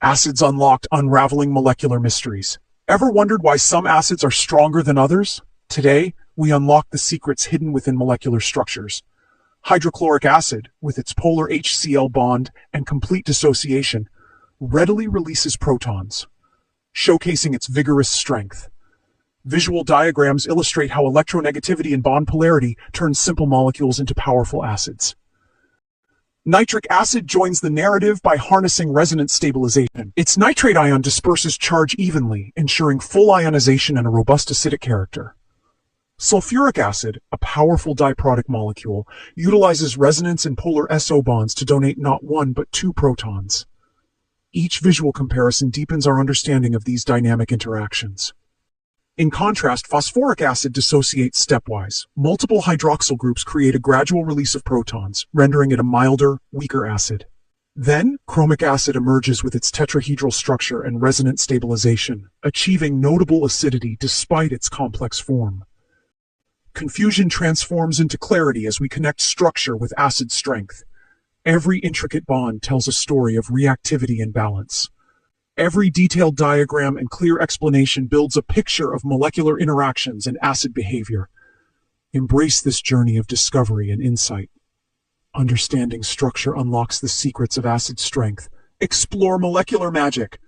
Acids Unlocked, unraveling molecular mysteries. Ever wondered why some acids are stronger than others? Today, we unlock the secrets hidden within molecular structures. Hydrochloric acid, with its polar HCl bond and complete dissociation, readily releases protons, showcasing its vigorous strength. Visual diagrams illustrate how electronegativity and bond polarity turn simple molecules into powerful acids. Nitric acid joins the narrative by harnessing resonance stabilization. Its nitrate ion disperses charge evenly, ensuring full ionization and a robust acidic character. Sulfuric acid, a powerful diprotic molecule, utilizes resonance and polar SO bonds to donate not one but two protons. Each visual comparison deepens our understanding of these dynamic interactions. In contrast, phosphoric acid dissociates stepwise. Multiple hydroxyl groups create a gradual release of protons, rendering it a milder, weaker acid. Then, chromic acid emerges with its tetrahedral structure and resonance stabilization, achieving notable acidity despite its complex form. Confusion transforms into clarity as we connect structure with acid strength. Every intricate bond tells a story of reactivity and balance. Every detailed diagram and clear explanation builds a picture of molecular interactions and acid behavior. Embrace this journey of discovery and insight. Understanding structure unlocks the secrets of acid strength. Explore molecular magic.